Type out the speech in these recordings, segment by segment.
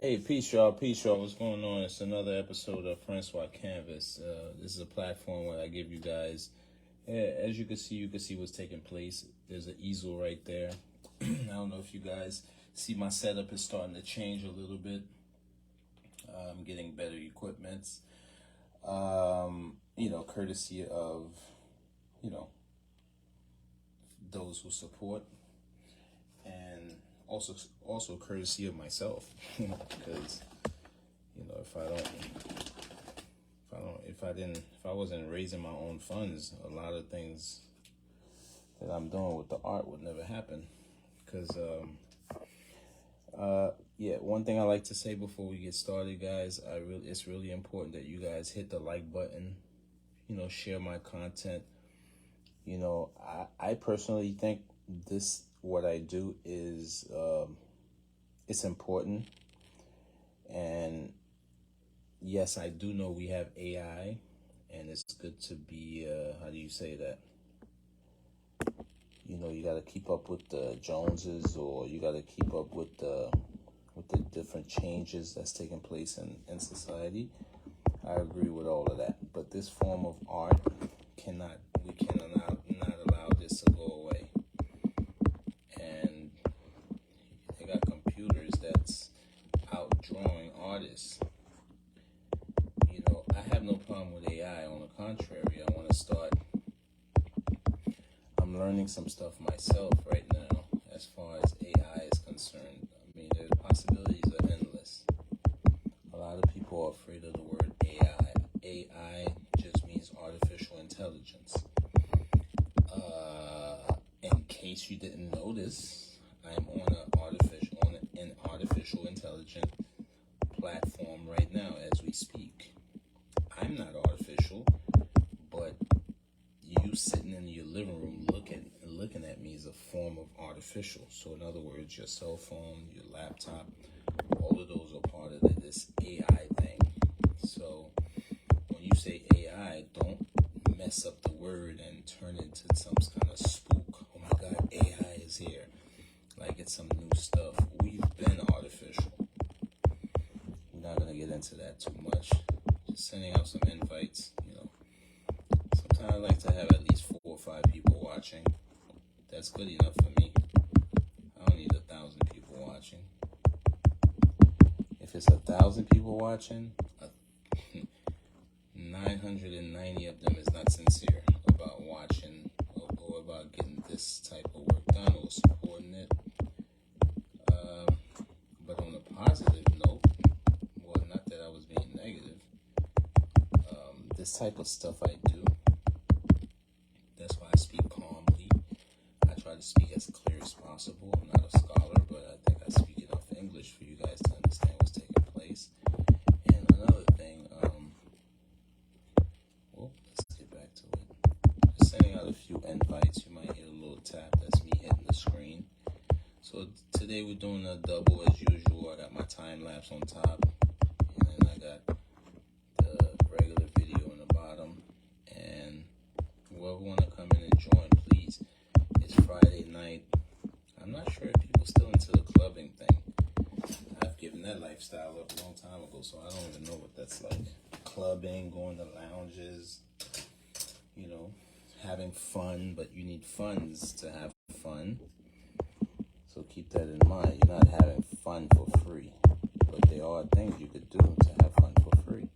Hey, peace, y'all. Peace, y'all. What's going on? It's another episode of francoiscanvas. This is a platform where I give you guys, as you can see what's taking place. There's an easel right there. I don't know if you guys see my setup is starting to change a little bit. I'm getting better equipments. Courtesy of, you know, those who support, and also courtesy of myself, because if I wasn't raising my own funds, a lot of things that I'm doing with the art would never happen. Because one thing I like to say before we get started, guys, it's really important that you guys hit the like button. Share my content. I personally think what I do is it's important. And yes, I do know we have AI, and it's good to be how do you say that? You got to keep up with the Joneses, or you got to keep up with the different changes that's taking place in society. I agree with all of that, but this form of art we cannot not allow this to go away. And they got computers that's outdrawing artists. I have no problem with AI. On the contrary, I'm learning some stuff myself right now as far as AI is concerned. I mean, the possibilities are endless. A lot of people are afraid of the word AI. AI just means artificial intelligence. In case you didn't notice, I'm on an artificial intelligence platform right now as we speak. I'm not artificial, but you sitting in your living room looking at me is a form of artificial. So in other words, your cell phone, your laptop, all of those are part of this AI thing. So when you say AI, don't mess up the word and turn it into some kind of spook. Oh my God, AI is here. Like it's some new stuff. We've been artificial. We're not going to get into that too much. Just sending out some invites, Sometimes I like to have at least 4 or 5 people watching. That's good enough for me. I don't need 1,000 people watching. If it's 1,000 people watching, 990 of them is not sincere about watching or about getting this type of work done or supporting it. But on a positive note, well, not that I was being negative, this type of stuff I do, that's why I speak calmly. I try to speak as clear as possible. I'm not a scholar, but I think I speak enough English for you guys to understand what's taking place. And another thing, let's get back to it. Just sending out a few invites. You might hear a little tap. That's me hitting the screen. So today we're doing a double as usual. I got my time lapse on top, and then I got the regular video on the bottom. And whoever want to come in and join, please. It's Friday night. I'm not sure if people still into the clubbing thing. I've given that lifestyle up a long time ago, so I don't even know what that's like. Clubbing, going to lounges, having fun, but you need funds to have fun. So keep that in mind. You're not having fun for free, but there are things you could do to have fun for free.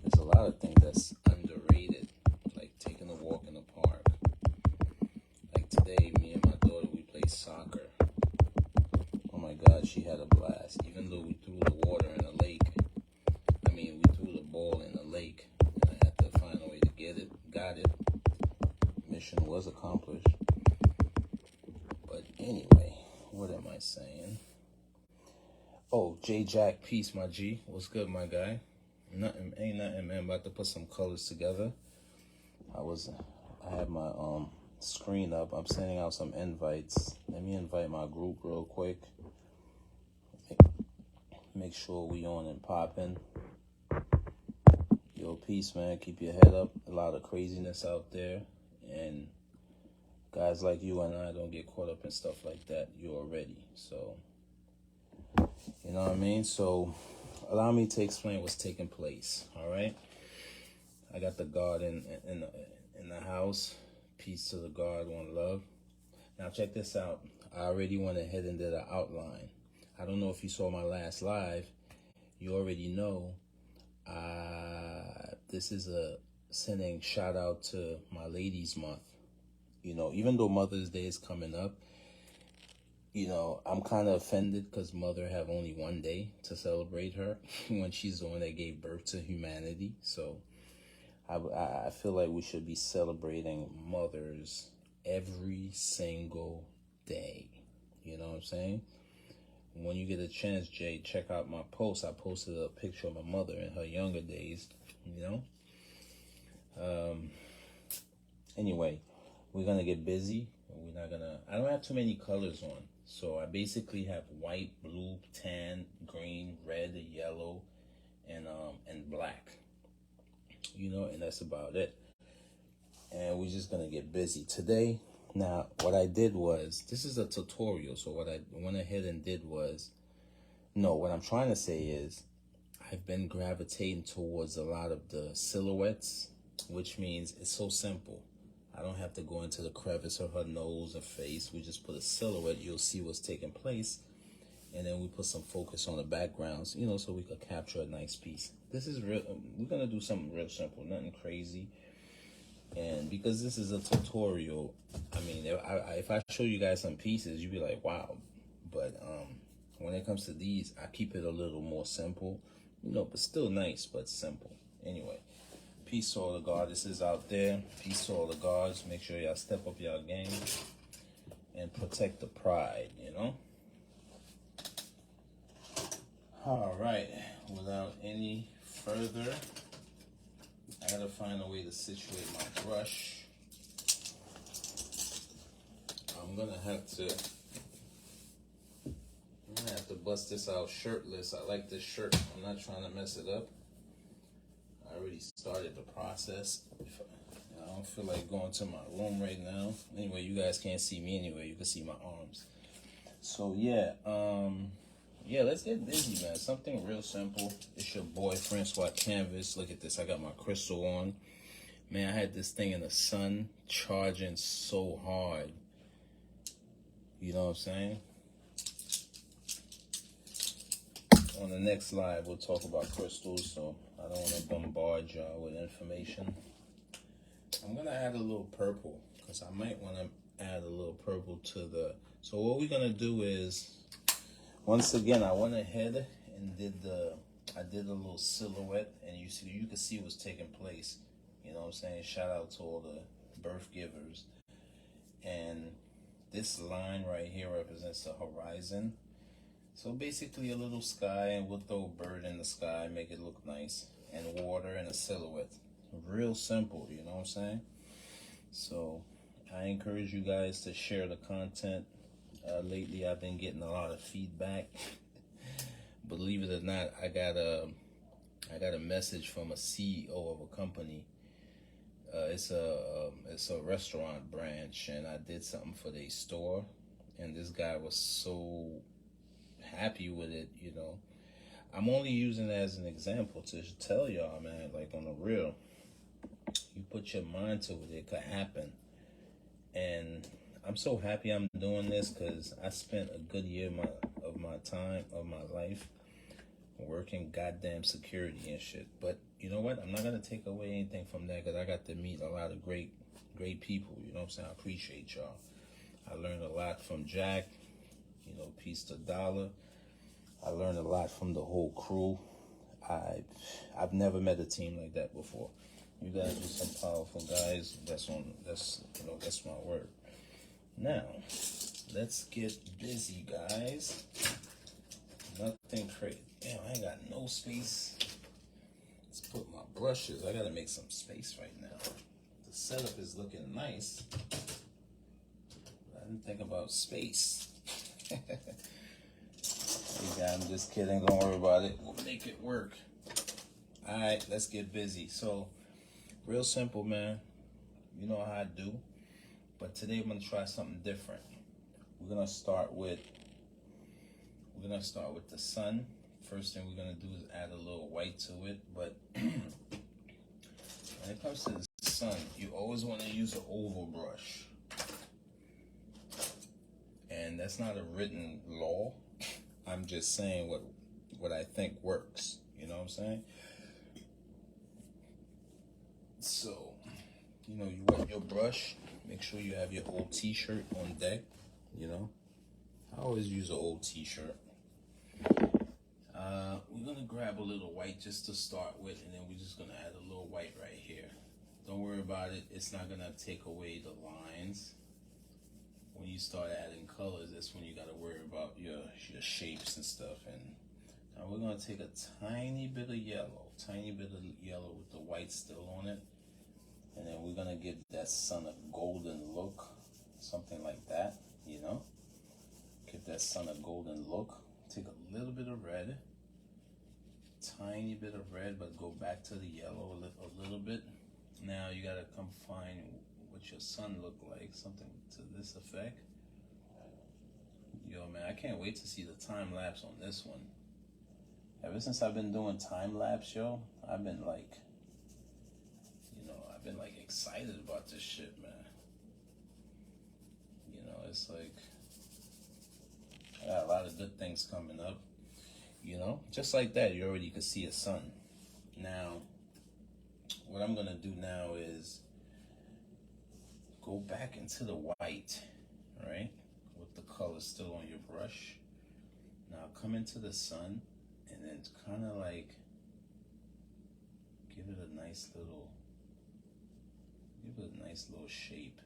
There's a lot of things that's underrated, like taking a walk in the park. Like today, me and my daughter, we played soccer. Oh my God, she had a blast. Even though we threw the ball in the lake, and I had to find a way to get it. Got it. Mission was accomplished. But anyway, what am I saying? Oh, J Jack, peace, my G. What's good, my guy? Ain't nothing, man. About to put some colors together. I had my screen up. I'm sending out some invites. Let me invite my group real quick. Make sure we on and popping. Yo, peace, man. Keep your head up. A lot of craziness out there, and guys like you and I don't get caught up in stuff like that. You're already. So, you know what I mean? So, allow me to explain what's taking place, all right? I got the God in the house. Peace to the God, one love. Now, check this out. I already went ahead and did an outline. I don't know if you saw my last live. You already know this is a sending shout out to my ladies month. You know, even though Mother's Day is coming up, you know, I'm kind of offended because mother have only one day to celebrate her when she's the one that gave birth to humanity. So I feel like we should be celebrating mothers every single day. You know what I'm saying? When you get a chance, Jay, check out my post. I posted a picture of my mother in her younger days, you know? Anyway, we're going to get busy. We're not going to... I don't have too many colors on. So I basically have white, blue, tan, green, red, yellow, and black. You know, and that's about it. And we're just going to get busy today. Now, what I did was, this is a tutorial, so what I went ahead and did was, no, what I'm trying to say is, I've been gravitating towards a lot of the silhouettes, which means it's so simple. I don't have to go into the crevice of her nose or face. We just put a silhouette, you'll see what's taking place, and then we put some focus on the backgrounds, you know, so we could capture a nice piece. This is real, we're going to do something real simple, nothing crazy. And because this is a tutorial, I mean, if I show you guys some pieces, you'd be like, wow. But when it comes to these, I keep it a little more simple, you know, but still nice, but simple. Anyway, peace to all the goddesses out there. Peace to all the gods. Make sure y'all step up y'all game and protect the pride, you know? All right, without any further... I gotta find a way to situate my brush. I'm gonna have to bust this out shirtless. I like this shirt. I'm not trying to mess it up. I already started the process. I don't feel like going to my room right now. Anyway, you guys can't see me anyway. You can see my arms. So yeah, let's get busy, man. Something real simple. It's your boy, francoiscanvas. Look at this. I got my crystal on. Man, I had this thing in the sun charging so hard. You know what I'm saying? On the next live, we'll talk about crystals, so I don't want to bombard y'all with information. I'm going to add a little purple, because I might want to add a little purple to the... So what we're going to do is... Once again, I went ahead and did a little silhouette, and you can see what's taking place. You know what I'm saying? Shout out to all the birth givers. And this line right here represents the horizon. So basically a little sky, and we'll throw a bird in the sky, make it look nice, and water and a silhouette. Real simple, you know what I'm saying? So I encourage you guys to share the content. Lately, I've been getting a lot of feedback. Believe it or not, I got a message from a CEO of a company. It's a restaurant branch, and I did something for their store, and this guy was so happy with it. You know, I'm only using it as an example to tell y'all, man, like on the real, you put your mind to it, it could happen. And I'm so happy I'm doing this because I spent a good year of my life working goddamn security and shit. But you know what? I'm not going to take away anything from that because I got to meet a lot of great people. You know what I'm saying? I appreciate y'all. I learned a lot from Jack. You know, peace to Dollar. I learned a lot from the whole crew. I've never met a team like that before. You guys are some powerful guys. That's my word. Now, let's get busy, guys. Nothing crazy. Damn, I ain't got no space. Let's put my brushes. I gotta make some space right now. The setup is looking nice. I didn't think about space. Hey guys, I'm just kidding. Don't worry about it. We'll make it work. Alright, let's get busy. So, real simple, man. You know how I do. But today I'm gonna try something different. We're gonna start with the sun. First thing we're gonna do is add a little white to it. But when it comes to the sun, you always want to use an oval brush, and that's not a written law. I'm just saying what I think works. You know what I'm saying? So, you know, you wet your brush. Make sure you have your old T-shirt on deck. You know, I always use an old T-shirt. We're gonna grab a little white just to start with, and then we're just gonna add a little white right here. Don't worry about it. It's not gonna take away the lines. When you start adding colors, that's when you gotta worry about your shapes and stuff. And now we're gonna take a tiny bit of yellow with the white still on it. And then we're gonna give that sun a golden look, something like that, you know? Give that sun a golden look. Take a little bit of red, tiny bit of red, but go back to the yellow a little bit. Now you gotta come find what your sun look like, something to this effect. Yo, man, I can't wait to see the time lapse on this one. Ever since I've been doing time lapse, yo, I've been like excited about this shit, man. You know, it's like I got a lot of good things coming up. You know, just like that, you already can see a sun. Now, what I'm gonna do now is go back into the white, right? With the color still on your brush. Now come into the sun and then kind of like give it a nice little shape.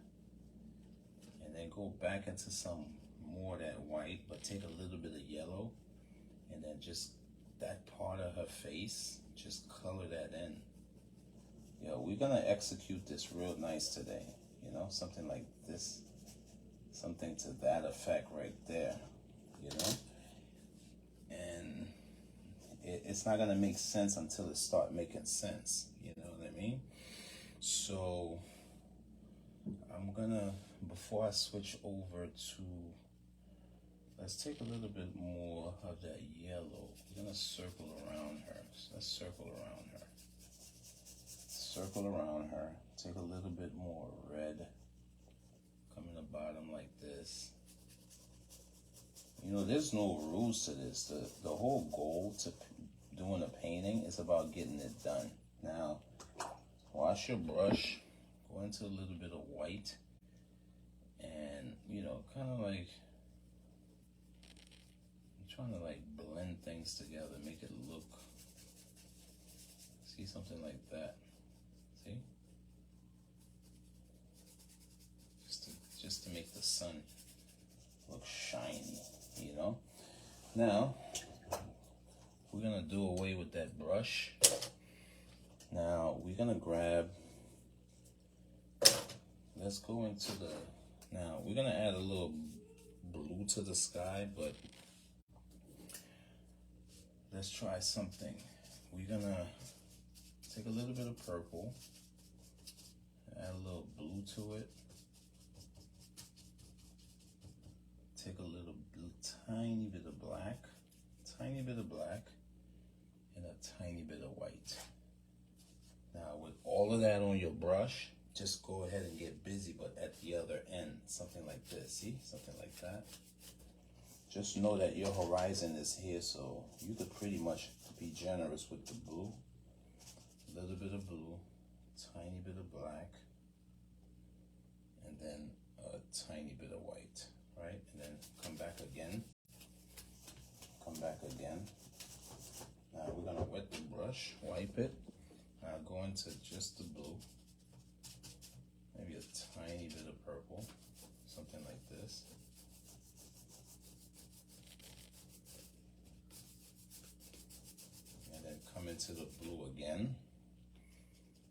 And then go back into some more of that white, but take a little bit of yellow, and then just that part of her face, just color that in. Yo, we're gonna execute this real nice today. You know, something like this, something to that effect right there, you know? And it's not gonna make sense until it start making sense, you know what I mean? So I'm gonna, before I switch over to, let's take a little bit more of that yellow. We're gonna circle around her. So let's circle around her. Circle around her. Take a little bit more red. Come in the bottom like this. You know, there's no rules to this. The whole goal to doing a painting is about getting it done. Now, wash your brush. Go into a little bit of white. And, you know, kind of like, I'm trying to like blend things together, make it look, see, something like that. See? Just to make the sun look shiny, you know? Now, we're gonna do away with that brush. Now, we're gonna grab, let's go into the, now, we're gonna add a little blue to the sky, but let's try something. We're gonna take a little bit of purple, add a little blue to it. Take a little blue, tiny bit of black, and a tiny bit of white. Now with all of that on your brush, just go ahead and get busy, but at the other end, something like this, see? Something like that. Just know that your horizon is here, so you could pretty much be generous with the blue. A little bit of blue, tiny bit of black, and then a tiny bit of white, right? And then come back again. Now we're gonna wet the brush, wipe it. Now go into just the blue, maybe a tiny bit of purple, something like this. And then come into the blue again.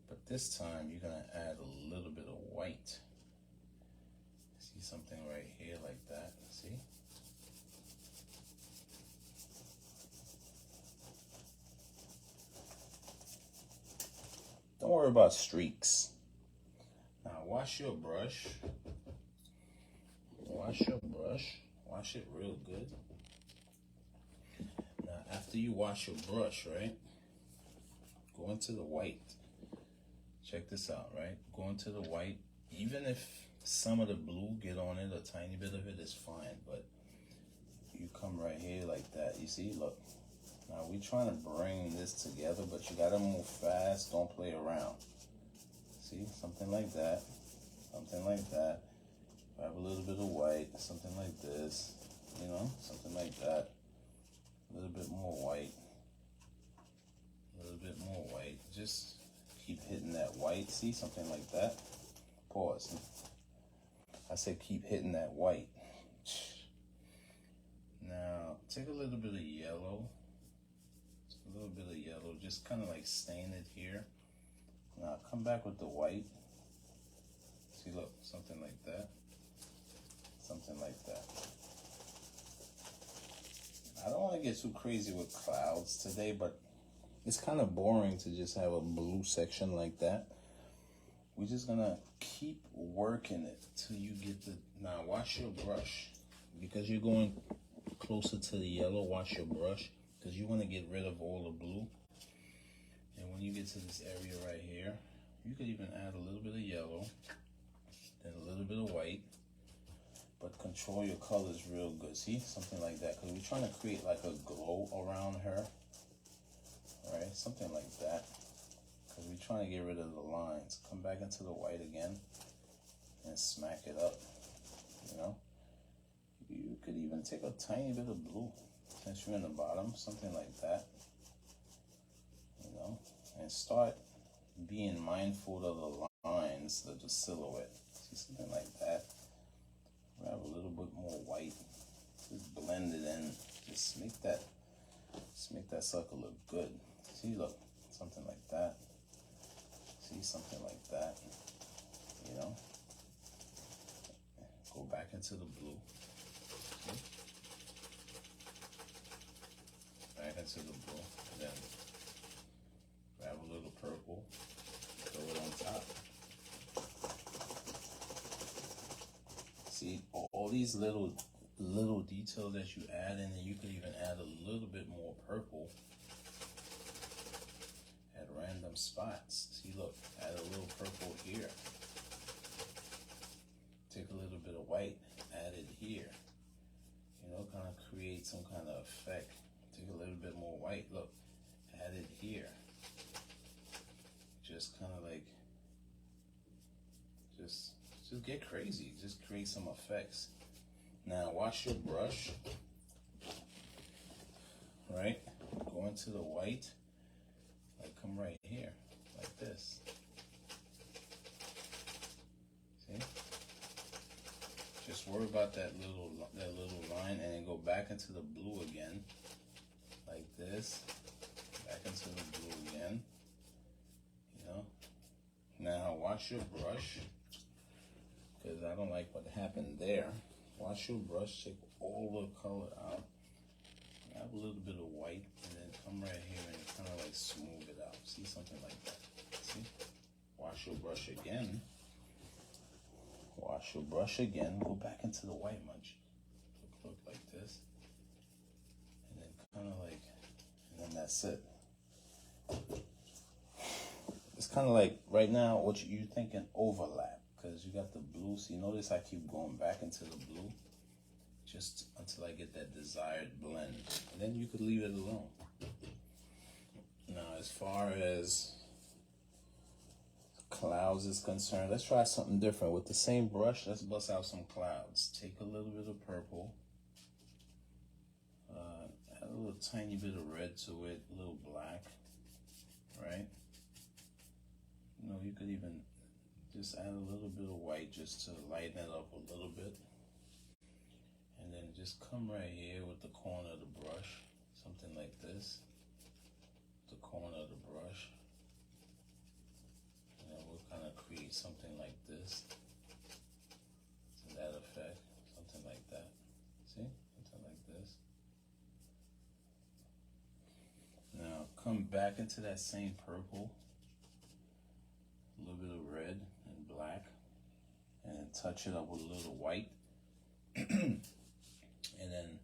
But this time you're gonna add a little bit of white. See something right here like that, see? Don't worry about streaks. Now wash your brush. Wash your brush. Wash it real good. Now, after you wash your brush, right? Go into the white. Check this out, right? Go into the white. Even if some of the blue get on it, a tiny bit of it is fine, but you come right here like that. You see, look. Now we're trying to bring this together, but you gotta move fast. Don't play around. See, something like that. Something like that. Grab a little bit of white, something like this. You know, something like that. A little bit more white. A little bit more white. Just keep hitting that white. See, something like that. Pause. I said keep hitting that white. Now, take a little bit of yellow. A little bit of yellow. Just kind of like stain it here. Now, come back with the white. See, look, something like that. Something like that. I don't want to get too crazy with clouds today, but it's kind of boring to just have a blue section like that. We're just gonna keep working it till you get the. Now wash your brush, because you're going closer to the yellow. Wash your brush, because you want to get rid of all the blue. And when you get to this area right here, you could even add a little bit of yellow, then a little bit of white, but control your colors real good. See, something like that, because we're trying to create like a glow around her. All right, something like that. Because we're trying to get rid of the lines. Come back into the white again and smack it up, you know. You could even take a tiny bit of blue since you're in the bottom, something like that, you know, and start being mindful of the lines, of the silhouette. See, something like that. Grab a little bit more white, just blend it in, just make that sucker look good. See, look, something like that. See, something like that, you know. Go back into the blue. See? Back into the blue. And then grab a little purple, throw it on top. See, all these little details that you add in, and you could even add a little bit more purple at random spots. See, look, add a little purple here. Take a little bit of white, add it here. You know, kind of create some kind of effect. Take a little bit more white, look, add it here. Just kind of like, just get crazy. Just create some effects. Now, wash your brush, right? Go into the white, like come right here, like this. See? Just worry about that little line, and then go back into the blue again, like this. Back into the blue again. You know. Now wash your brush, because I don't like what happened there. Wash your brush, take all the color out. Grab a little bit of white, and then come right here and kind of like smooth it out. See, something like that. See? Wash your brush again. Wash your brush again. Go back into the white munch. Look like this. And then kind of like, and then that's it. It's kind of like, right now, what you're thinking overlap. Because you got the blue. So you notice I keep going back into the blue. Just until I get that desired blend. And then you could leave it alone. Now, as far as clouds is concerned, let's try something different. With the same brush, let's bust out some clouds. Take a little bit of purple. Add a little tiny bit of red to it. A little black. Right? You know, you could even just add a little bit of white just to lighten it up a little bit. And then just come right here with the corner of the brush, something like this. The corner of the brush. And then we'll kind of create something like this. To that effect, something like that. See? Something like this. Now come back into that same purple. A little bit of red and black. and touch it up with a little white. And then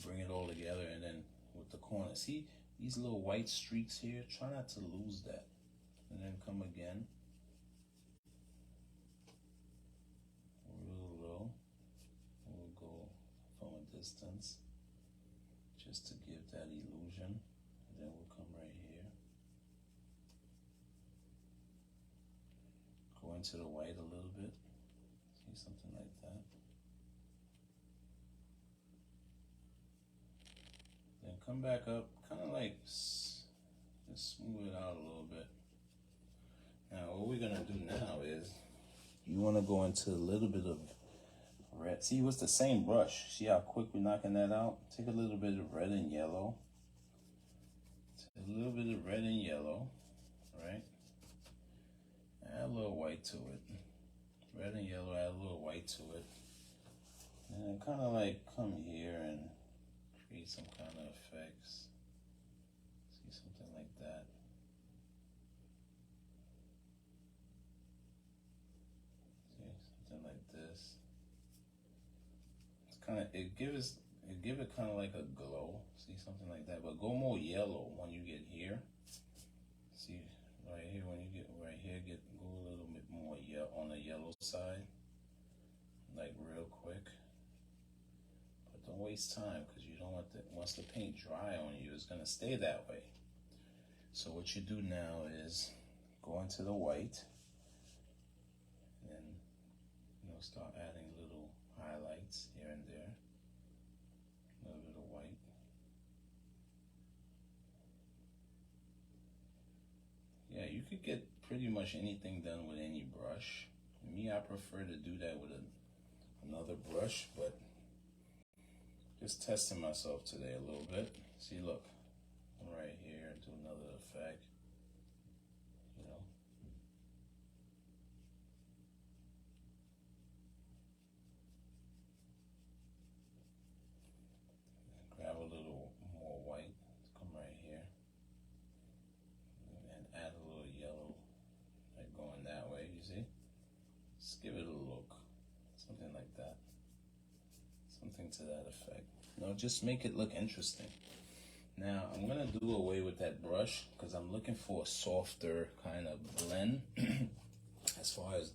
bring it all together, and then with the corner, see these little white streaks here? Try not to lose that. And then come again. Real low. And we'll go from a distance just to give that illusion. And then we'll come right here. Go into the white a little bit. See, something like that. Then come back up, kind of like just smooth it out a little bit. Now what we're gonna do now is, you wanna go into a little bit of red. See, it's the same brush. See how quick we're knocking that out? Take a little bit of red and yellow. Take a little bit of red and yellow, right? Add a little white to it. Red and yellow, add a little white to it. And then kind of like come here and create some kind of effects. See, something like that. See, something like this. It's kind of, it give it kind of like a glow. See, something like that. But go more yellow when you get here. See, right here, when you get right here, go a little bit more on the yellow side, like real quick. But don't waste time, because you don't want once the paint dry on you, it's gonna stay that way. So what you do now is go into the white, and start adding little highlights here and there. A little bit of white. Yeah, you could get pretty much anything done with any brush. Me, I prefer to do that with another brush, but just testing myself today a little bit. See, look, right here, do another effect, Grab a little more white, come right here, and add a little yellow, like going that way, you see? Just give it a look, something like that. Something to that effect. Just make it look interesting. Now, I'm gonna do away with that brush, because I'm looking for a softer kind of blend. As far as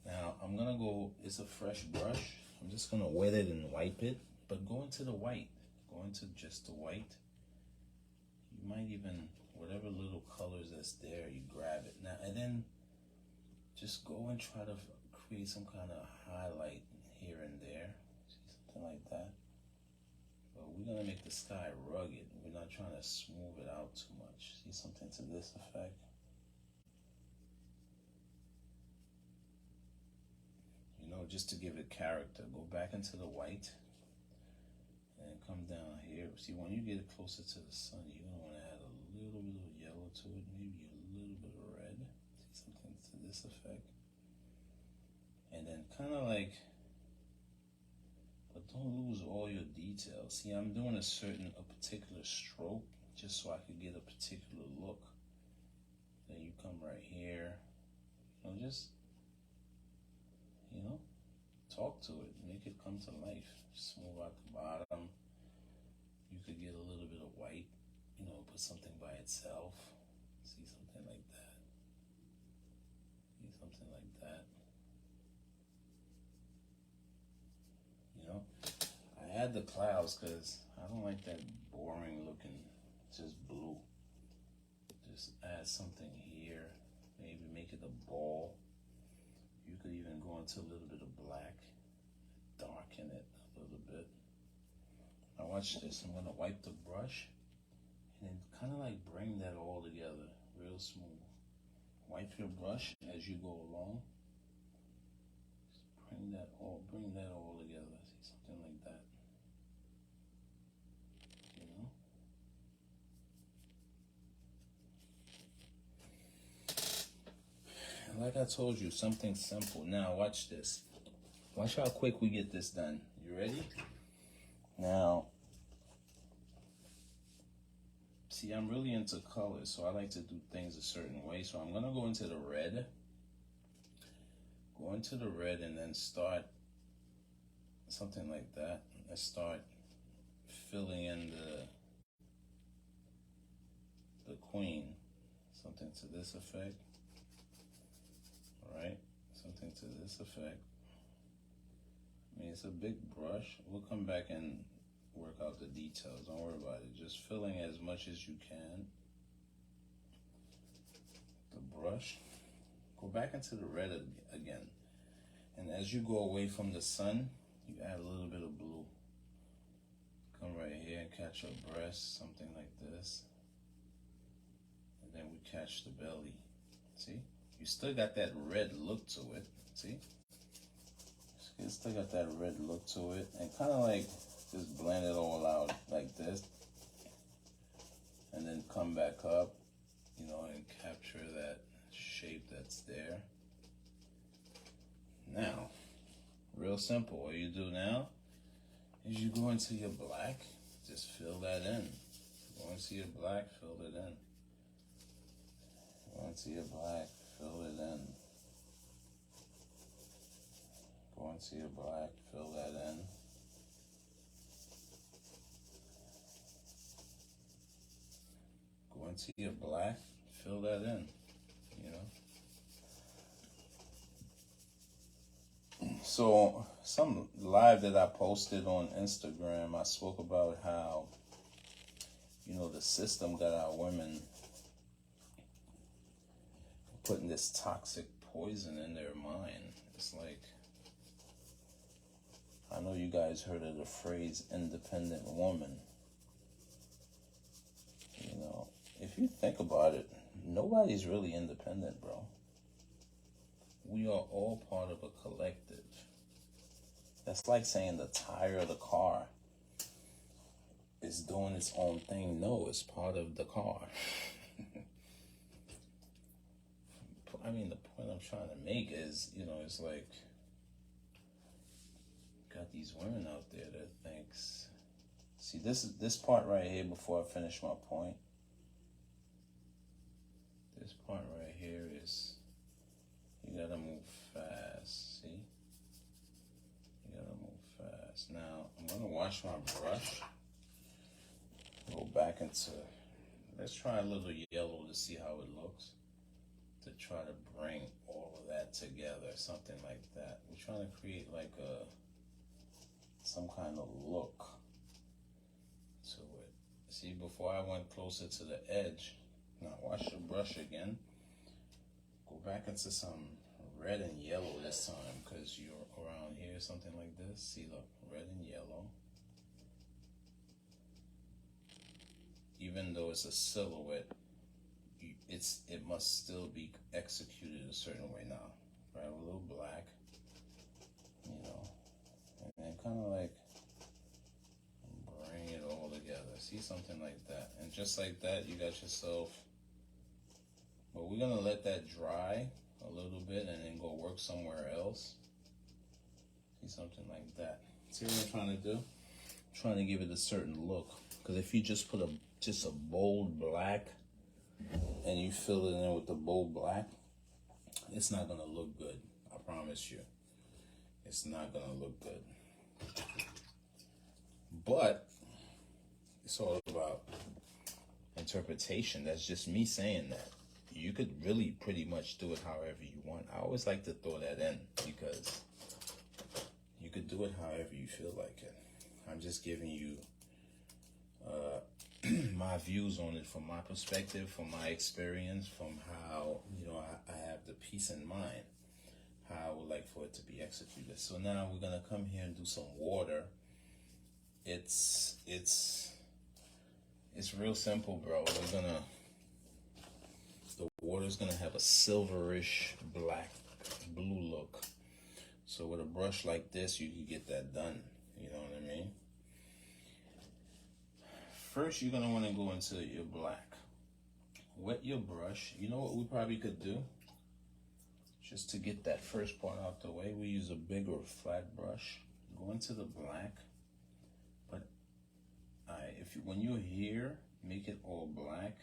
now I'm gonna go, it's a fresh brush. I'm just gonna wet it and wipe it, but go into the white. Go into just the white. You might even, whatever little colors that's there, you grab it. Now, and then just go and try to create some kind of highlight here and there. See, something like that. But we're gonna make the sky rugged. We're not trying to smooth it out too much. See, something to this effect. Just to give it character. Go back into the white and come down here. See, when you get closer to the sun, you're gonna want to add a little bit of yellow to it, maybe a little bit of red. See, something to this effect. And then kind of like, but don't lose all your details. See, I'm doing a particular stroke just so I could get a particular look. Then you come right here, just, talk to it, make it come to life. Smooth out the bottom. You could get a little bit of white, put something by itself. See, something like that. See, something like that. I add the clouds because I don't like that boring looking, just blue. Just add something here. Maybe make it a ball. You could even go into a little bit of black, darken it a little bit. Now watch this, I'm gonna wipe the brush and then kind of like bring that all together real smooth. Wipe your brush as you go along. Just bring that all together. See, something like that. And like I told you, something simple. Now watch this. Watch how quick we get this done. You ready? Now, see, I'm really into colors, so I like to do things a certain way. So I'm gonna go into the red. go into the red and then start something like that. Let's start filling in the queen, something to this effect. All right, something to this effect. I mean, it's a big brush. We'll come back and work out the details. Don't worry about it. Just filling as much as you can. The brush. Go back into the red again. And as you go away from the sun, you add a little bit of blue. Come right here and catch your breast, something like this. And then we catch the belly. See? You still got that red look to it. See? You still got that red look to it. And kind of like just blend it all out like this. And then come back up, you know, and capture that shape that's there. Now, real simple. What you do now is you go into your black, just fill that in. Go into your black, fill it in. Go into your black, fill it in. Go into your black, fill that in. Go into your black, fill that in, you know. So, some live that I posted on Instagram, I spoke about how, you know, the system got our women putting this toxic poison in their mind. It's like, I know you guys heard of the phrase independent woman. You know, if you think about it, nobody's really independent, bro. We are all part of a collective. That's like saying the tire of the car is doing its own thing. No, it's part of the car. I mean, the point I'm trying to make is, you know, it's like, got these women out there that thinks, see, this part right here before I finish my point. This part right here is, you gotta move fast, see? You gotta move fast. Now, I'm gonna wash my brush. Go back into, let's try a little yellow to see how it looks. To try to bring all of that together, something like that. We're trying to create like some kind of look to it. See, before I went closer to the edge, now wash your brush again. Go back into some red and yellow this time, because you're around here, something like this. See, look, red and yellow. Even though it's a silhouette, it must still be executed a certain way now. Right, a little black, you know, and then kind of like bring it all together. See, something like that, and just like that, you got yourself. But we're gonna let that dry a little bit, and then go work somewhere else. See, something like that. See what I'm trying to do? I'm trying to give it a certain look, because if you just put just a bold black, and you fill it in with the bold black, it's not gonna look good. I promise you. It's not gonna look good. But it's all about interpretation. That's just me saying that. You could really pretty much do it however you want. I always like to throw that in, because you could do it however you feel like it. I'm just giving you my views on it from my perspective, from my experience, from how, you know, I have the peace in mind, how I would like for it to be executed. So now we're gonna come here and do some water. It's real simple, bro. The water's gonna have a silverish black blue look. So with a brush like this, you can get that done. You know what I mean? First, you're gonna want to go into your black. Wet your brush. You know what we probably could do? Just to get that first part out the way, we use a bigger flat brush. Go into the black. But when you're here, make it all black.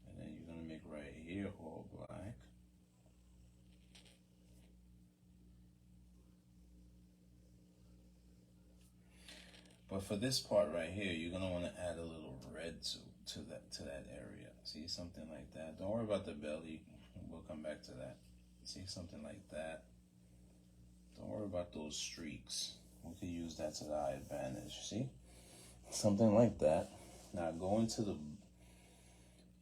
And then you're gonna make right here all black. But for this part right here, you're gonna want to add a little red to that area. See, something like that. Don't worry about the belly. We'll come back to that. See, something like that. Don't worry about those streaks. We could use that to our advantage. See, something like that. Now go into the.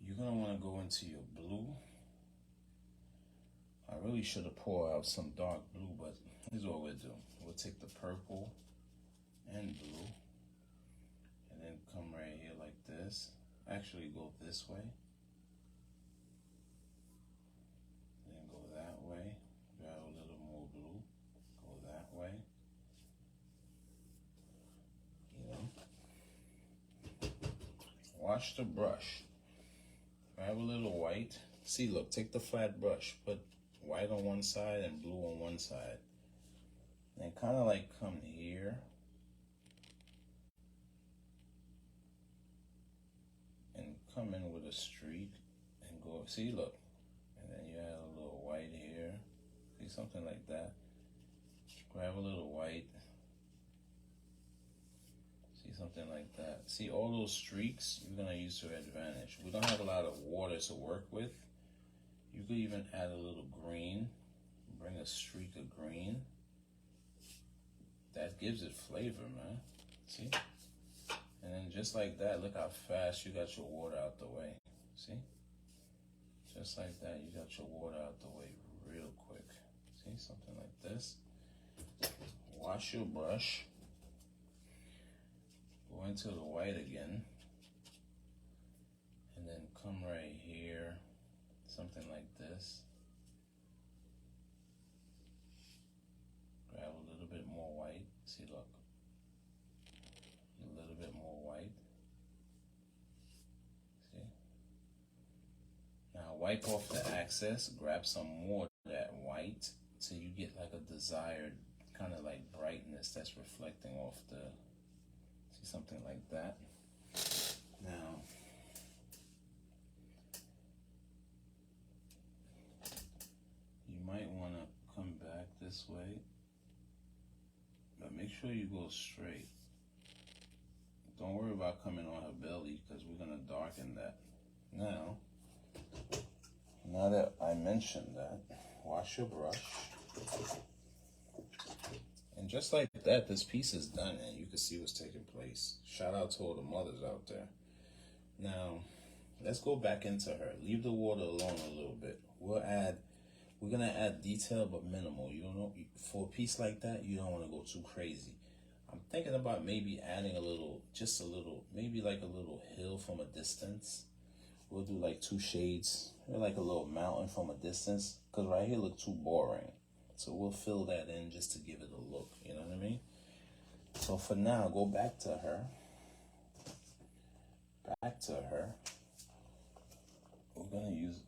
You're gonna want to go into your blue. I really should have poured out some dark blue, but here's what we'll do. We'll take the purple and blue, and then come right here like this. Actually, go this way, then go that way. Grab a little more blue, go that way. You know, wash the brush. Grab a little white. See, look, take the flat brush, put white on one side and blue on one side. And kind of like come here. And come in with a streak and go, see, look. And then you add a little white here. See, something like that. Grab a little white. See, something like that. See, all those streaks you're gonna use to your advantage. We don't have a lot of water to work with. You could even add a little green, bring a streak of green. That gives it flavor, man. See? And then just like that, look how fast you got your water out the way. See? Just like that, you got your water out the way real quick. See, something like this. Wash your brush. Go into the white again. And then come right here. Something like this. Grab a little bit more white. See, look. A little bit more white. See? Now wipe off the excess. Grab some more of that white till you get like a desired kind of like brightness that's reflecting off the. See, something like that. Now. Might want to come back this way, but make sure you go straight. Don't worry about coming on her belly because we're going to darken that. Now that I mentioned that, wash your brush. And just like that, this piece is done and you can see what's taking place. Shout out to all the mothers out there. Now, let's go back into her. Leave the water alone a little bit. We're gonna add detail, but minimal. You don't know, for a piece like that, you don't want to go too crazy. I'm thinking about maybe adding just a little, maybe like a little hill from a distance. We'll do like 2 shades, or like a little mountain from a distance, because right here look too boring. So we'll fill that in just to give it a look, you know what I mean? So for now, go back to her. We're gonna use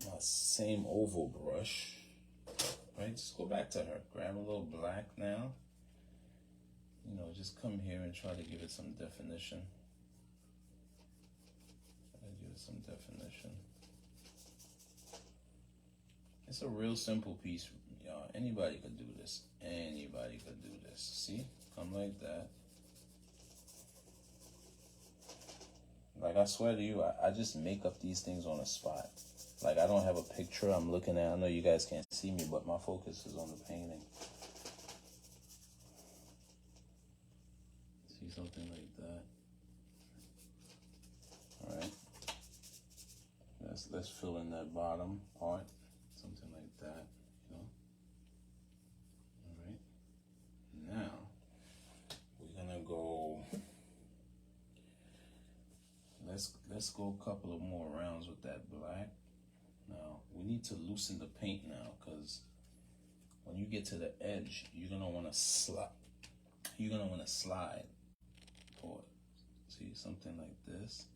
my same oval brush, right? Just go back to her. Grab a little black now. You know, just come here and try to give it some definition. It's a real simple piece, y'all. Anybody could do this. See? Come like that. Like, I swear to you, I just make up these things on the spot. Like, I don't have a picture I'm looking at. I know you guys can't see me, but my focus is on the painting. See, something like that. All right. Let's fill in that bottom part. Something like that, you know. All right. Now, we're gonna go. Let's go a couple of more rounds with that black. Now, we need to loosen the paint now, because when you get to the edge, you're gonna want to slide. Or see, something like this.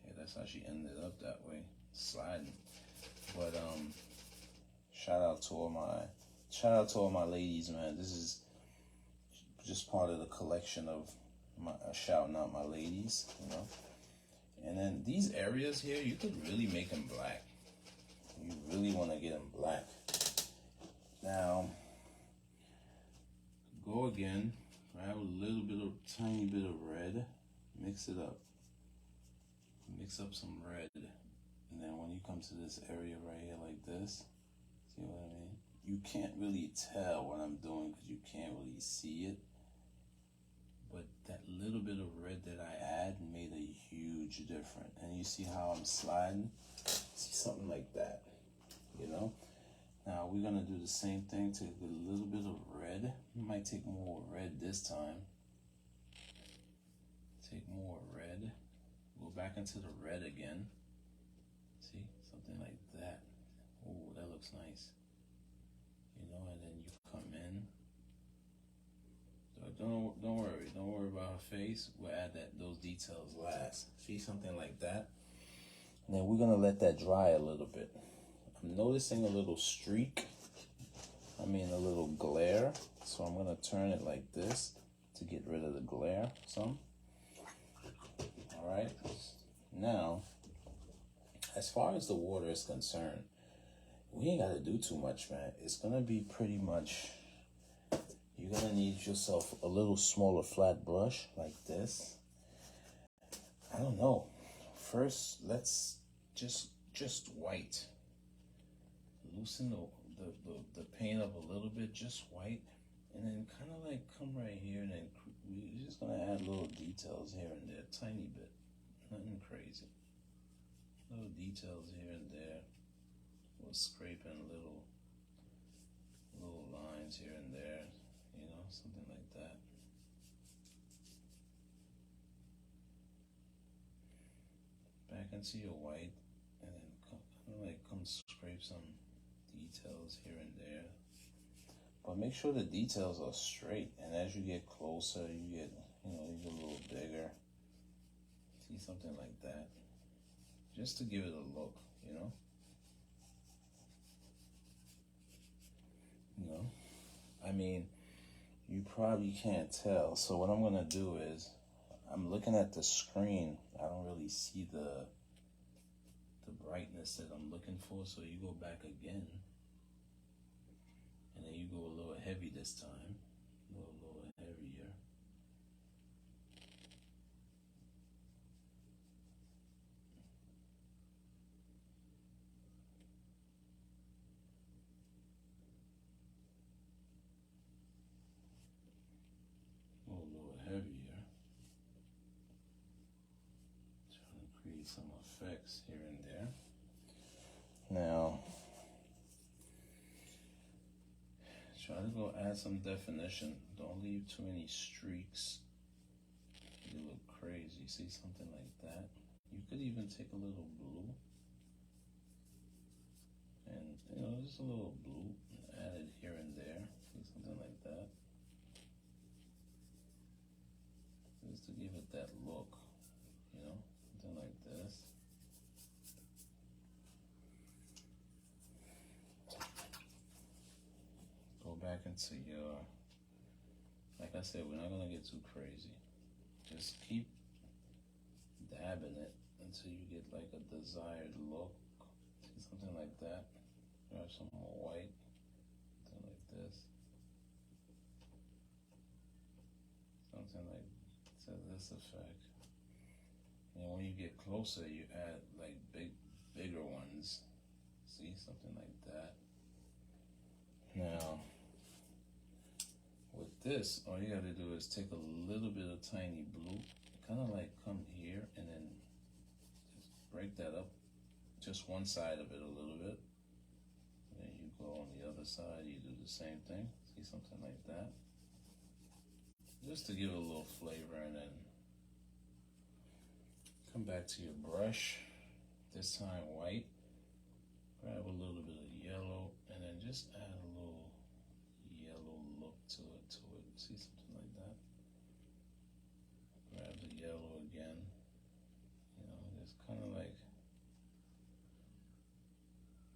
Yeah, that's how she ended up that way, sliding. But shout out to all my ladies, man. This is just part of the collection of my shouting out my ladies, you know. And then these areas here, you could really make them black. You really want to get them black. Now, go again, Grab a little bit of, tiny bit of red, mix it up. Mix up some red. And then when you come to this area right here like this, see what I mean? You can't really tell what I'm doing because you can't really see it. But that little bit of red that I add made a huge difference. And you see how I'm sliding? See something like that, you know? Now we're gonna do the same thing, take a little bit of red. We might take more red this time. Take more red. Go back into the red again. See, something like that. Oh, that looks nice. You know, and then you come in. So don't worry about her face. We'll add those details last. See, something like that. And then we're gonna let that dry a little bit. I'm noticing a little streak. A little glare. So I'm gonna turn it like this to get rid of the glare. Some. All right. Now, as far as the water is concerned, we ain't got to do too much, man. It's going to be pretty much, you're going to need yourself a little smaller flat brush like this. I don't know. First, let's just white. Loosen the paint up a little bit, just white. And then kind of like come right here and then we're just going to add little details here and there, tiny bit. Nothing crazy. Little details here and there. We're scraping little lines here and there, you know, something like that. Back into your white, and then come scrape some details here and there. But make sure the details are straight, and as you get closer, you get a little bigger. See, something like that. Just to give it a look, you know? You probably can't tell. So what I'm gonna do is, I'm looking at the screen. I don't really see the brightness that I'm looking for. So you go back again, and then you go a little heavy this time, a little heavier. A little heavier. Trying to create some effects here and there. Now, try to go add some definition. Don't leave too many streaks. You look crazy. See, something like that. You could even take a little blue. And, just a little blue. And add it here and there. See, something like that. Just to give it that look. Something like this. Go back into your, like I said, we're not gonna get too crazy. Just keep dabbing it until you get like a desired look. See, something like that. Grab some more white, something like this. Something like to this effect. And when you get closer, you add like bigger ones. See, something like that. Now, with this, all you gotta do is take a little bit of tiny blue, kind of like come here and then just break that up, just one side of it a little bit. And then you go on the other side, you do the same thing. See, something like that. Just to give it a little flavor, and then come back to your brush, this time white. Grab a little bit of yellow, and then just add a little yellow look to it. See, something like that. Grab the yellow again. Just kind of like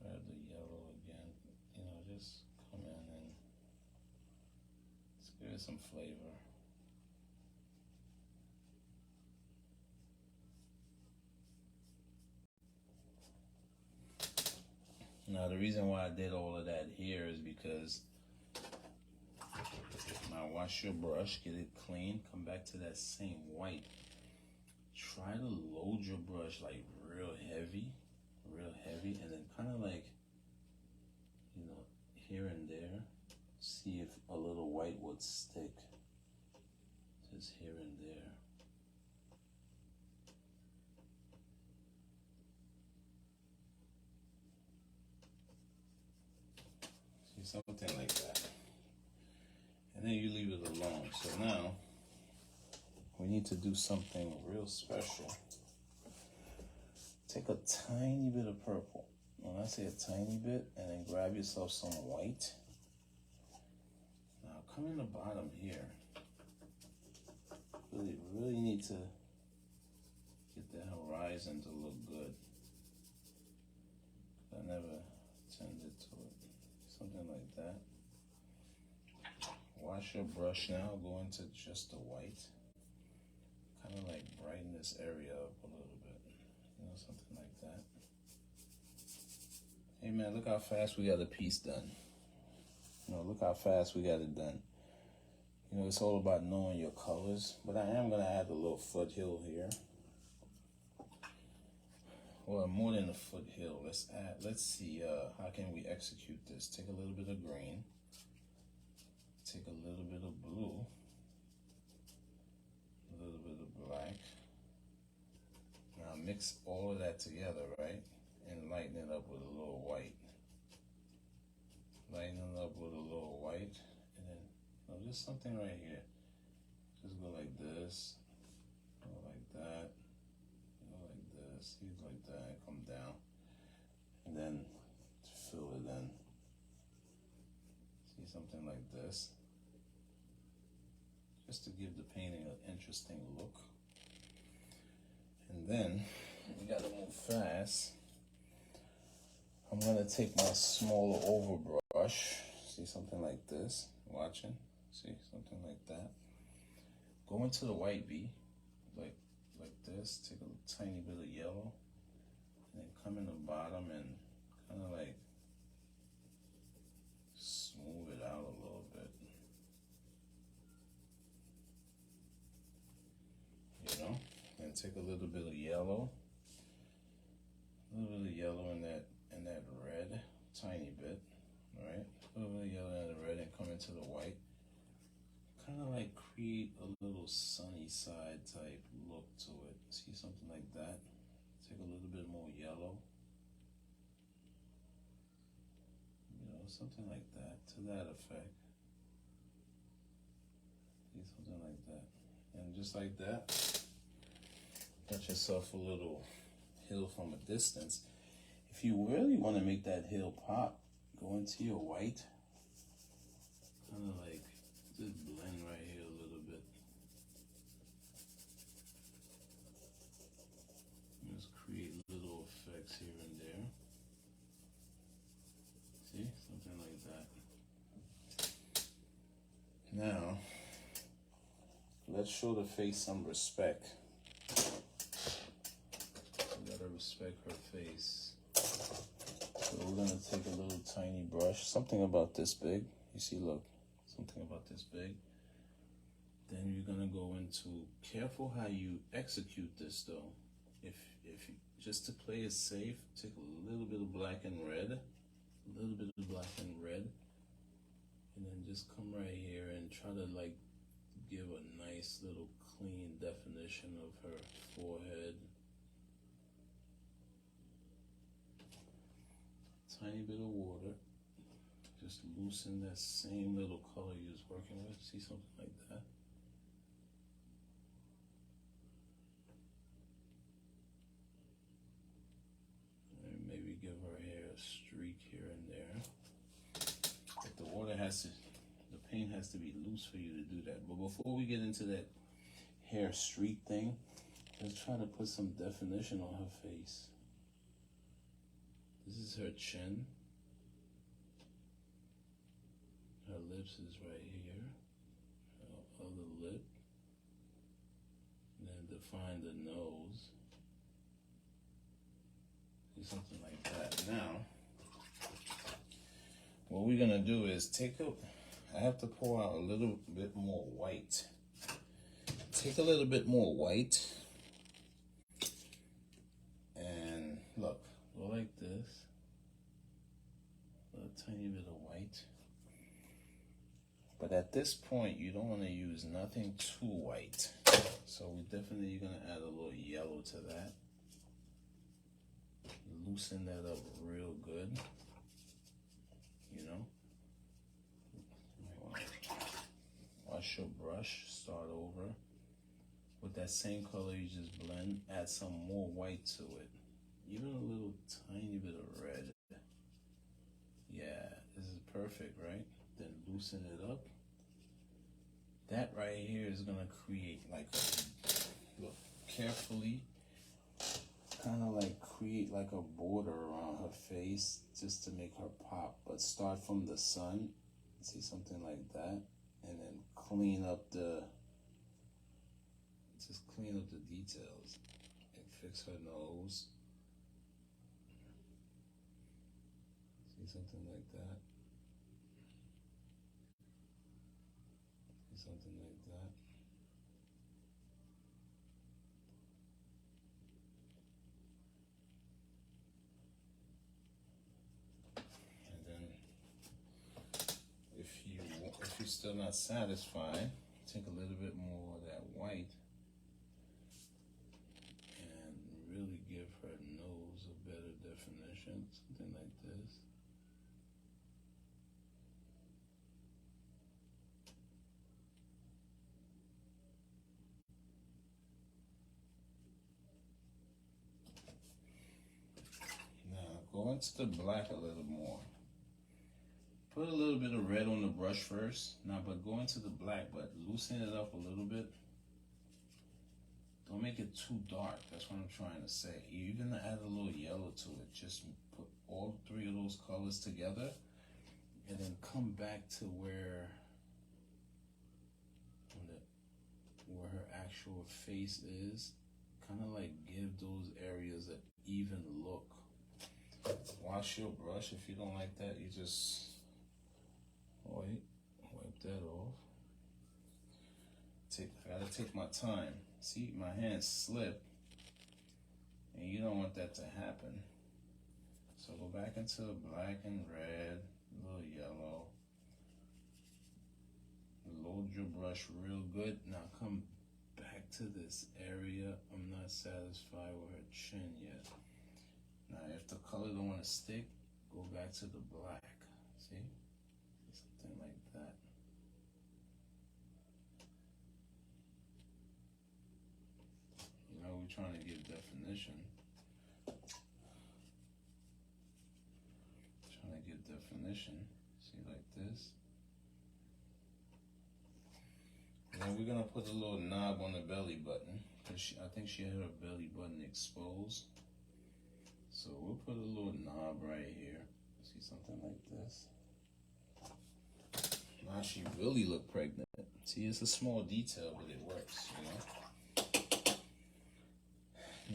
grab the yellow again. Just come in and just give it some flavor. Now, the reason why I did all of that here is because my wash your brush, get it clean, come back to that same white. Try to load your brush like real heavy, and then kind of like, you know, here and there. See if a little white would stick. Just here and there. See, something like that. And then you leave it alone. So now, we need to do something real special. Take a tiny bit of purple. When I say a tiny bit, and then grab yourself some white. Now come in the bottom here. Really need to get the horizon to look good. I never tended to it. Something like that. Wash your brush now, go into just the white. Kind of like brighten this area up a little bit. You know, something like that. Hey man, look how fast we got a piece done. You know, look how fast we got it done. You know, it's all about knowing your colors, but I am gonna add a little foothill here. Well, more than a foothill. Let's see, how can we execute this? Take a little bit of green. Take a little bit of blue. A little bit of black. Now mix all of that together, right? And lighten it up with a little white. Lighten it up with a little white. And then, you know, just something right here. Just go like this. Go like that. Go like this. See, like that. Come down. And then fill it in. See, something like this. Just to give the painting an interesting look. And then, we gotta move fast. I'm gonna take my smaller overbrush. See, something like this. Watching. See, something like that. Go into the white bee, like this. Take a tiny bit of yellow. And then come in the bottom and kind of like smooth it out a little bit. You know? And take a little bit of yellow. A little bit of yellow in that red, tiny bit, right? A little bit of yellow in the red and come into the white. Kind of like create a little sunny side type look to it. See, something like that. Take a little bit more yellow. You know, something like that, to that effect. See, something like that. And just like that, got yourself a little hill from a distance. If you really want to make that hill pop, go into your white. Kind of like just blend right here a little bit. Just create little effects here and there. See, something like that. Now, let's show the face some respect. We gotta respect her face. So we're gonna take a little tiny brush, something about this big. You see, look, something about this big. Then you're gonna go into, careful how you execute this though. If you, just to play it safe, take a little bit of black and red, and then just come right here and try to like give a nice little clean definition of her forehead. Tiny bit of water, just loosen that same little color you was working with. See, something like that. And maybe give her hair a streak here and there. But the water has to, the paint has to be loose for you to do that. But before we get into that hair streak thing, let's try to put some definition on her face. This is her chin. Her lips is right here. Her other lip. And then define the nose. Do something like that. Now, what we're gonna do is take a, I have to pour out a little bit more white. Take a little bit more white. And look, go like this. A tiny bit of white. But at this point, you don't want to use nothing too white. So we definitely going to add a little yellow to that. Loosen that up real good. You know? Wash your brush, start over. With that same color you just blend, add some more white to it. Even a little tiny bit of red. Yeah, this is perfect, right? Then loosen it up. That right here is gonna create like a, look, carefully, kind of like create like a border around her face just to make her pop. But start from the sun, see, something like that, and then clean up the, just clean up the details and fix her nose. See, something like that. See, something like that. And then if you're still not satisfied, take a little bit more of that white and really give her nose a better definition, something like this. Now go into the black a little more. Put a little bit of red on the brush first. Now, but go into the black, but loosen it up a little bit. Don't make it too dark. That's what I'm trying to say. You're gonna add a little yellow to it. Just put all three of those colors together, and then come back to where her actual face is. Kind of like give those areas an even look. Wash your brush. If you don't like that, you just wipe that off. I gotta take my time. See, my hands slip, and you don't want that to happen. So go back into the black and red, a little yellow. Load your brush real good. Now come back to this area. I'm not satisfied with her chin yet. Now if the color don't want to stick, go back to the black. See? Something like that. You know, we're trying to give definition. See, like this. And then we're gonna put a little knob on the belly button, because I think she had her belly button exposed. So we'll put a little knob right here. See, something like this. Now she really look pregnant. See, it's a small detail, but it works, you know.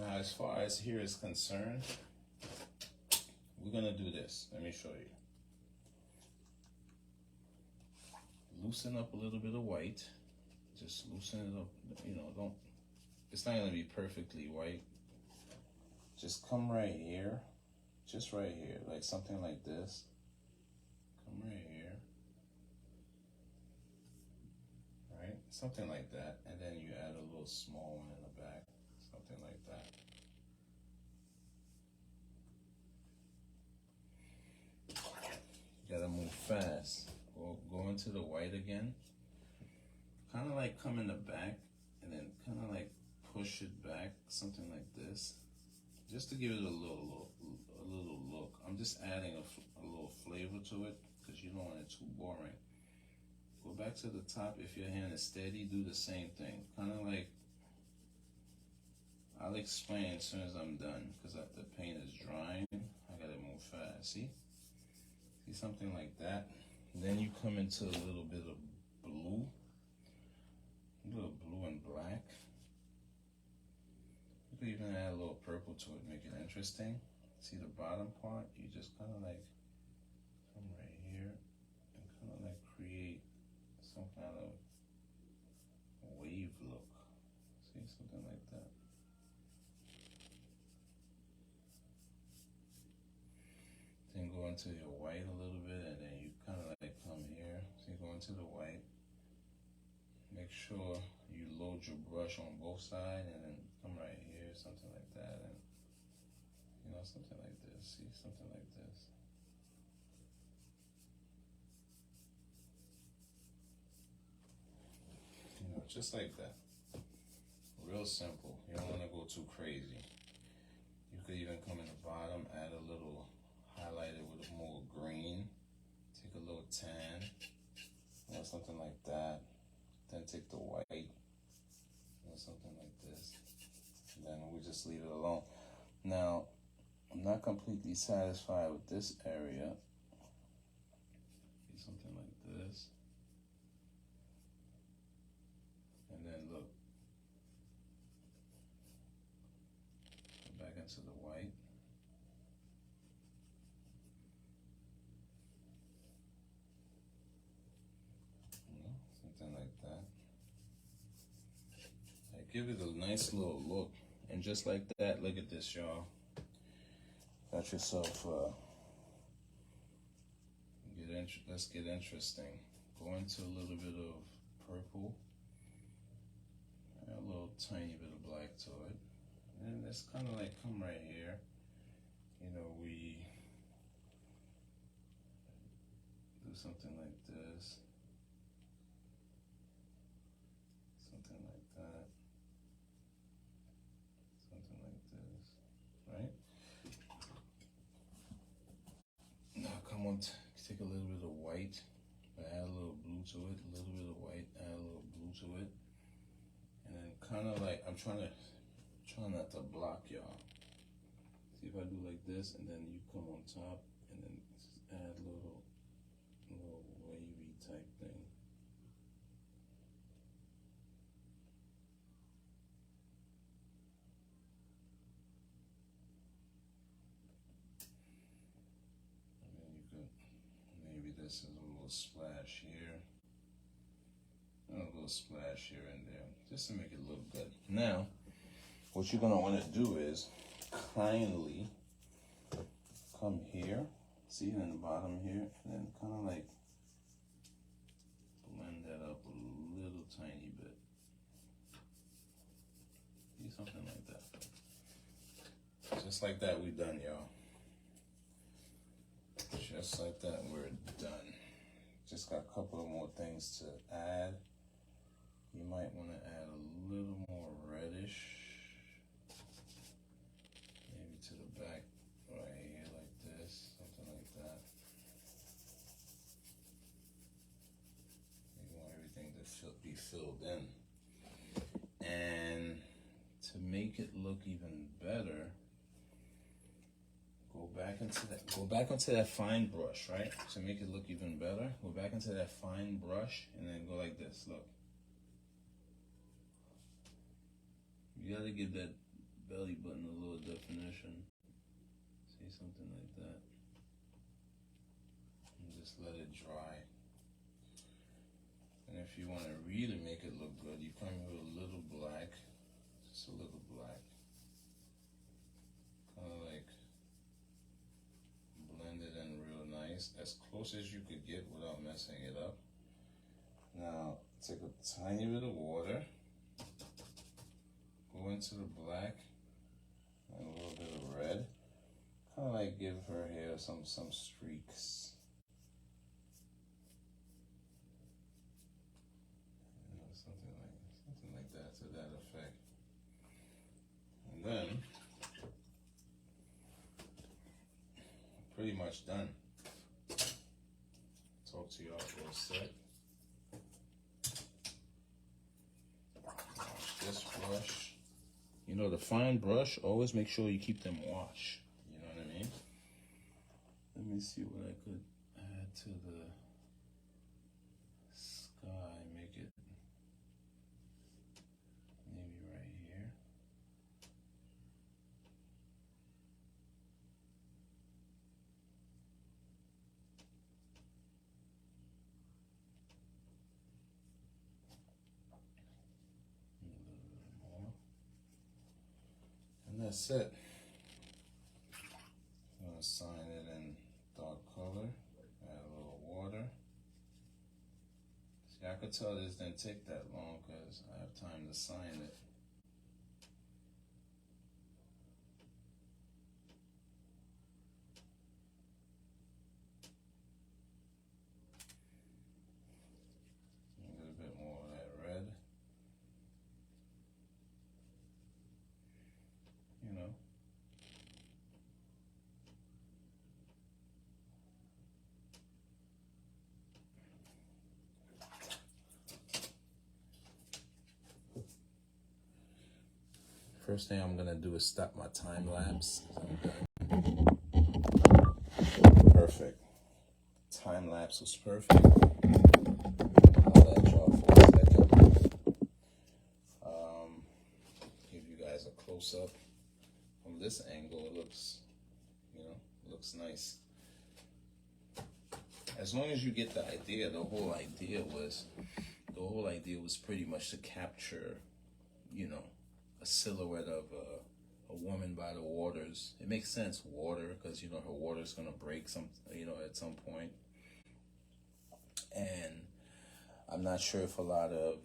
Now, as far as here is concerned, we're gonna do this. Let me show you. Loosen up a little bit of white. Just loosen it up, you know, it's not gonna be perfectly white. Just come right here, just right here, like something like this. Come right here, right? Something like that, and then you add a little small one in the back, something like that. You gotta move fast. Go into the white again. Kind of like come in the back, and then kind of like push it back, something like this, just to give it a little look. I'm just adding a little flavor to it because you don't want it too boring. Go back to the top. If your hand is steady, do the same thing. Kind of like, I'll explain as soon as I'm done because the paint is drying. I gotta move fast. See something like that. And then you come into a little bit of blue. A little blue and black. You could even add a little purple to it, make it interesting. See the bottom part? You just kind of like come right here and kind of like create into your white a little bit, and then you kind of like come here. So you go into the white. Make sure you load your brush on both sides, and then come right here, something like that, and you know, something like this. See, something like this. You know, just like that. Real simple. You don't want to go too crazy. You could even come in the bottom, add a little highlighter with more green. Take a little tan, or something like that. Then take the white, or something like this. And then we just leave it alone. Now, I'm not completely satisfied with this area. See, something like this. And then look, go back into the white. You know, something like that. Give it a nice little look. And just like that, look at this, y'all. Got yourself, let's get interesting. Go into a little bit of purple. A little tiny bit of black to it. And it's kind of like come right here. You know, we do something like this. Something like that. Something like this. Right? Now come on, take a little bit of white. Add a little blue to it. A little bit of white. Add a little blue to it. And then kind of like, I'm trying not to block y'all. See if I do like this, and then you come on top, and then just add a little wavy type thing. And then you could, maybe this is a little splash here. And a little splash here and there, just to make it look good. Now, what you're gonna want to do is kindly come here, see in the bottom here, and then kind of like blend that up a little tiny bit. See, something like that. Just like that, we're done, y'all. Just like that, we're done. Just got a couple of more things to add. You might want to add a little more reddish, maybe to the back right here like this, something like that. You want everything to be filled in. And to make it look even better, go back into that fine brush, right? To make it look even better, go back into that fine brush and then go like this, look. You gotta give that belly button a little definition. See, something like that. And just let it dry. And if you want to really make it look good, you come with a little black, just a little black. Kind of like blend it in real nice, as close as you could get without messing it up. Now, take a tiny bit of water. Go into the black and a little bit of red. Kind of like give her hair some streaks. You know, something like that, to that effect. And then, pretty much done. Talk to y'all for a sec. Wash this brush. You know, the fine brush, always make sure you keep them washed. You know what I mean? Let me see what I could add to the sky. Make it maybe right here. A little bit more. And that's it. I'm gonna sign it in dark could tell this didn't take that long because I have time to sign it. A little bit more of that red. You know. First thing I'm gonna do is stop my time lapse. Perfect. Time lapse was perfect. I'll let y'all for a second. Give you guys a close up. From this angle, it looks, looks nice. As long as you get the idea, the whole idea was pretty much to capture, a silhouette of a woman by the waters. It makes sense, water, because her water's gonna break at some point. And I'm not sure if a lot of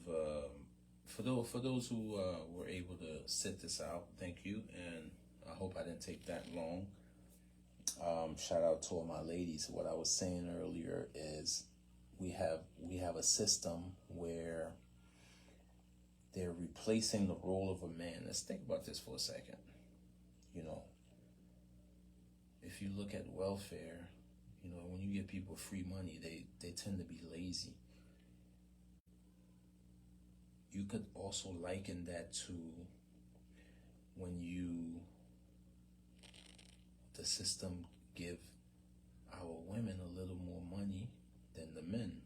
for those who were able to sit this out, thank you, and I hope I didn't take that long. Shout out to all my ladies. What I was saying earlier is we have a system where they're replacing the role of a man. Let's think about this for a second. If you look at welfare, when you give people free money, they tend to be lazy. You could also liken that to when the system give our women a little more money than the men.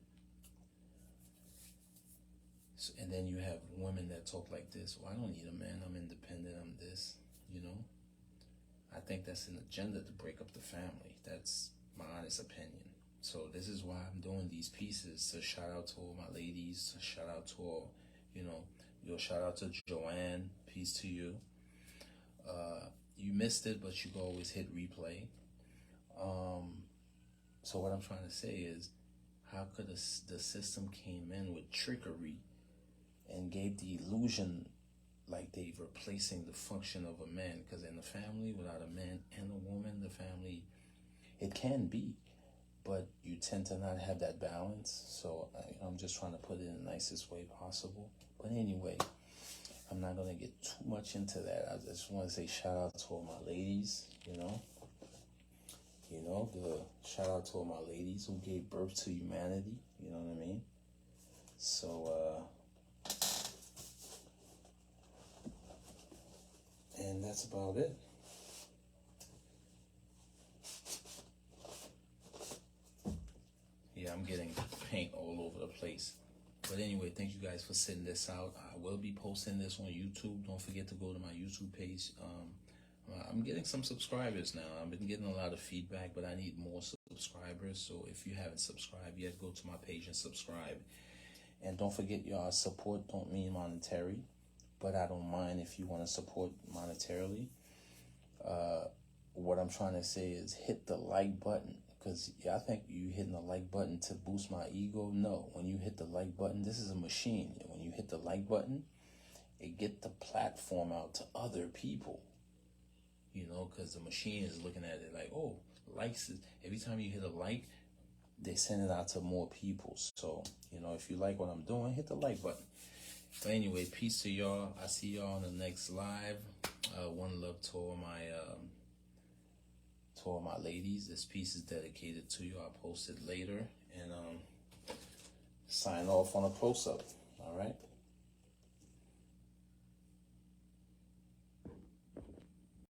So, and then you have women that talk like this, well, I don't need a man, I'm independent, I'm this, I think that's an agenda to break up the family. That's my honest opinion. So this is why I'm doing these pieces, to shout out to all my ladies, to shout out to all, shout out to Joanne, peace to you. You missed it, but you can always hit replay. So what I'm trying to say is, how could the system came in with trickery and gave the illusion like they replacing the function of a man? Because in the family, without a man and a woman, the family, it can be, but you tend to not have that balance. So I'm just trying to put it in the nicest way possible. But anyway, I'm not going to get too much into that. I just want to say shout out to all my ladies, the shout out to all my ladies who gave birth to humanity, you know what I mean? So, and that's about it. Yeah, I'm getting paint all over the place. But anyway, thank you guys for sitting this out. I will be posting this on YouTube. Don't forget to go to my YouTube page. I'm getting some subscribers now. I've been getting a lot of feedback, but I need more subscribers. So if you haven't subscribed yet, go to my page and subscribe. And don't forget, y'all, support don't mean monetary, but I don't mind if you want to support monetarily. What I'm trying to say is hit the like button. Because I think you hitting the like button to boost my ego. No, when you hit the like button, this is a machine. When you hit the like button, it get the platform out to other people. Because the machine is looking at it like, oh, likes. Every time you hit a like, they send it out to more people. So, if you like what I'm doing, hit the like button. But anyway, peace to y'all. I see y'all on the next live. One love to all my ladies. This piece is dedicated to you. I'll post it later and sign off on a close-up. All right.